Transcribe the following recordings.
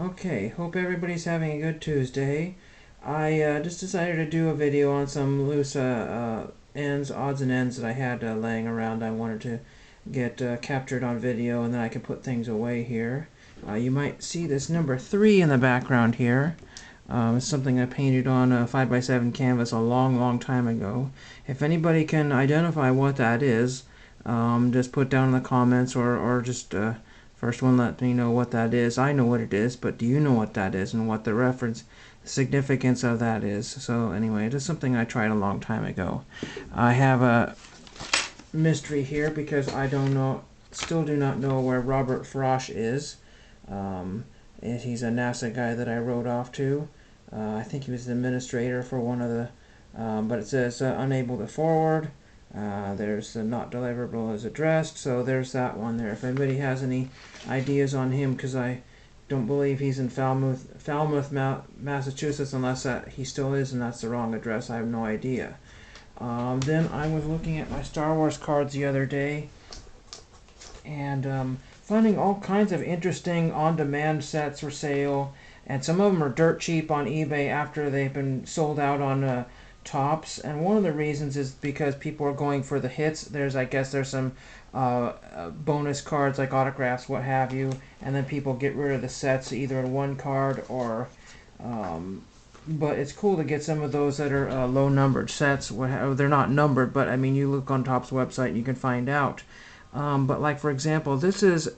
Okay, hope everybody's having a good Tuesday. I just decided to do a video on some loose odds and ends that I had laying around. I wanted to get captured on video, and then I can put things away here. You might see this number 3 in the background here. It's something I painted on a 5x7 canvas a long time ago. If anybody can identify what that is, just put down in the comments or just first one let me know what that is. I know what it is, but do you know what that is and what the reference significance of that is? So anyway, it is something I tried a long time ago. I have a mystery here because I don't know, still do not know where Robert Frosch is. He's a NASA guy that I wrote off to. I think he was the administrator for one of the, but it says unable to forward. There's not deliverable as addressed, so there's that one there. If anybody has any ideas on him, because I don't believe he's in Falmouth, Massachusetts, unless he still is, and that's the wrong address. I have no idea. Then I was looking at my Star Wars cards the other day, and finding all kinds of interesting on-demand sets for sale, and some of them are dirt cheap on eBay after they've been sold out on Tops. And one of the reasons is because people are going for the hits. I guess there's some bonus cards like autographs, what have you, and then people get rid of the sets either in one card or but it's cool to get some of those that are low numbered sets. They're not numbered, but I mean, you look on Topps website and you can find out. But like, for example, this is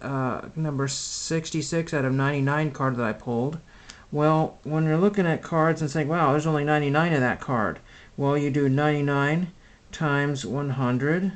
number 66 out of 99 card that I pulled. Well, when you're looking at cards and saying, wow, there's only 99 of that card. Well, you do 99 times 100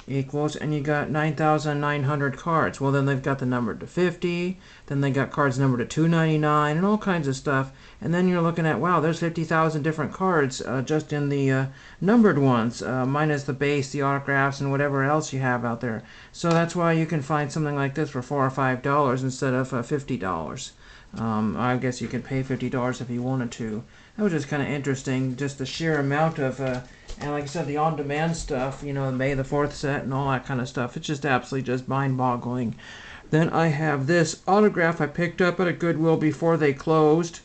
equals, and you got 9,900 cards. Well, then they've got the number to 50, then they got cards numbered to 299, and all kinds of stuff. And then you're looking at, wow, there's 50,000 different cards just in the numbered ones, minus the base, the autographs, and whatever else you have out there. So that's why you can find something like this for $4 or $5 instead of $50. I guess you could pay $50 if you wanted to. That was just kind of interesting, just the sheer amount of, and like I said, the on-demand stuff, you know, the May the 4th set and all that kind of stuff. It's just absolutely just mind-boggling. Then I have this autograph I picked up at a Goodwill before they closed,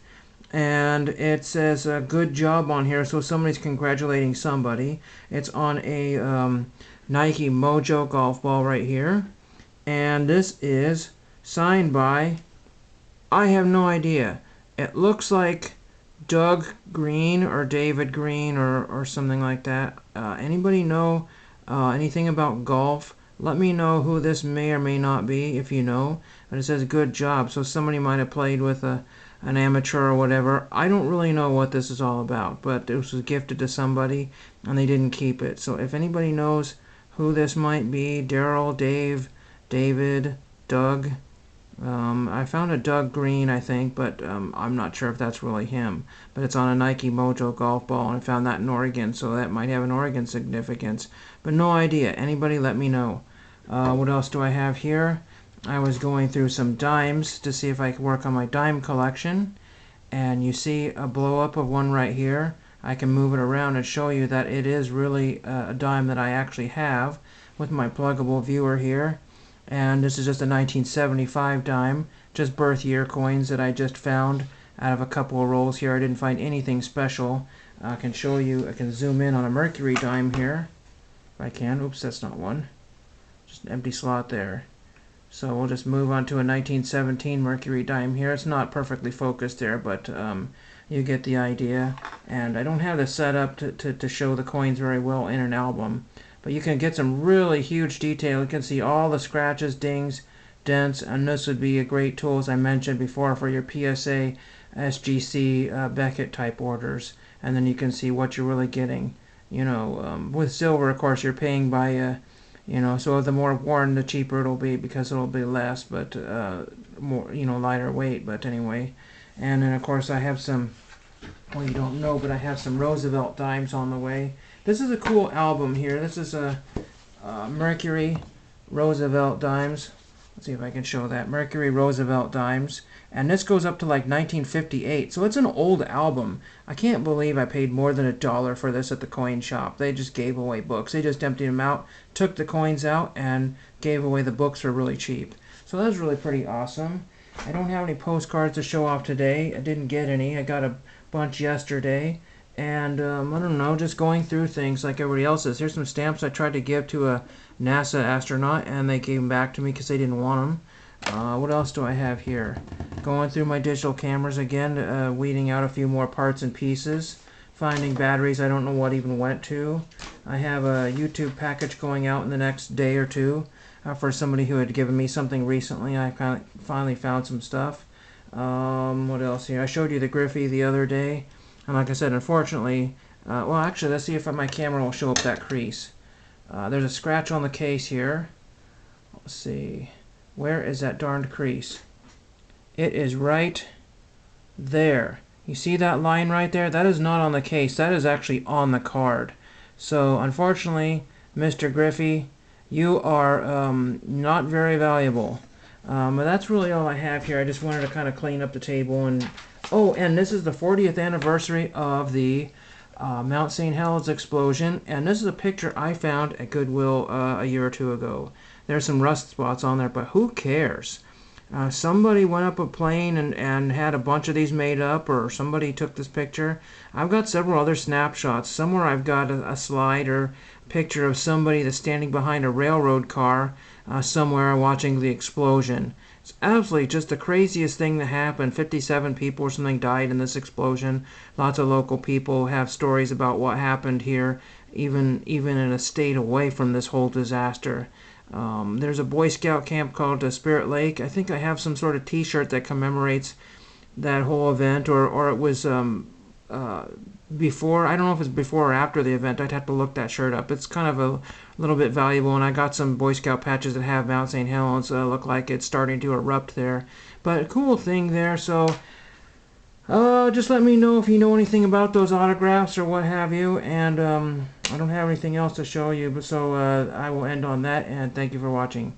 and it says good job on here, so somebody's congratulating somebody. It's on a Nike Mojo golf ball right here, and this is signed by, I have no idea. It looks like Doug Green or David Green or something like that. Anybody know anything about golf? Let me know who this may or may not be if you know. But it says good job, so somebody might have played with an amateur or whatever. I don't really know what this is all about, but this was gifted to somebody and they didn't keep it. So if anybody knows who this might be, Daryl, Dave, David, Doug. I found a Doug Green, I think, but I'm not sure if that's really him. But it's on a Nike Mojo golf ball, and I found that in Oregon, so that might have an Oregon significance. But no idea. Anybody let me know. What else do I have here? I was going through some dimes to see if I could work on my dime collection. And you see a blow-up of one right here. I can move it around and show you that it is really a dime that I actually have with my pluggable viewer here. And this is just a 1975 dime, just birth year coins that I just found out of a couple of rolls here. I didn't find anything special. I can show you, I can zoom in on a Mercury dime here, if I can. Oops, that's not one. Just an empty slot there. So we'll just move on to a 1917 Mercury dime here. It's not perfectly focused there, but you get the idea. And I don't have this set up to show the coins very well in an album. But you can get some really huge detail. You can see all the scratches, dings, dents, and this would be a great tool, as I mentioned before, for your PSA, SGC, Beckett type orders. And then you can see what you're really getting. You know, with silver, of course, you're paying by, you know, so the more worn, the cheaper it'll be because it'll be less, but more, you know, lighter weight. But anyway, and then of course I have some. Well, you don't know, but I have some Roosevelt dimes on the way. This is a cool album here. This is a Mercury Roosevelt dimes. Let's see if I can show that. Mercury Roosevelt dimes. And this goes up to like 1958. So it's an old album. I can't believe I paid more than $1 for this at the coin shop. They just gave away books. They just emptied them out, took the coins out, and gave away the books for really cheap. So that's really pretty awesome. I don't have any postcards to show off today. I didn't get any. I got a bunch yesterday. And I don't know, just going through things like everybody else is. Here's some stamps I tried to give to a NASA astronaut, and they gave them back to me because they didn't want them. What else do I have here? Going through my digital cameras again, weeding out a few more parts and pieces. Finding batteries I don't know what even went to. I have a YouTube package going out in the next day or two for somebody who had given me something recently. I finally found some stuff. What else here? I showed you the Griffey the other day. And like I said, unfortunately, well, actually, let's see if my camera will show up that crease. There's a scratch on the case here. Let's see. Where is that darned crease? It is right there. You see that line right there? That is not on the case. That is actually on the card. So, unfortunately, Mr. Griffey, you are not very valuable. But that's really all I have here. I just wanted to kind of clean up the table. And oh, and this is the 40th anniversary of the Mount St. Helens explosion. And this is a picture I found at Goodwill a year or two ago. There's some rust spots on there, but who cares? Somebody went up a plane and had a bunch of these made up, or somebody took this picture. I've got several other snapshots. Somewhere I've got a slide or picture of somebody that's standing behind a railroad car somewhere watching the explosion. It's absolutely just the craziest thing that happened. 57 people or something died in this explosion. Lots of local people have stories about what happened here, even in a state away from this whole disaster. There's a Boy Scout camp called Spirit Lake. I think I have some sort of t-shirt that commemorates that whole event, or it was before. I don't know if it's before or after the event. I'd have to look that shirt up. It's kind of a little bit valuable, and I got some Boy Scout patches that have Mount St. Helens. Look like it's starting to erupt there. But a cool thing there, so just let me know if you know anything about those autographs or what have you, and I don't have anything else to show you, but so I will end on that, and thank you for watching.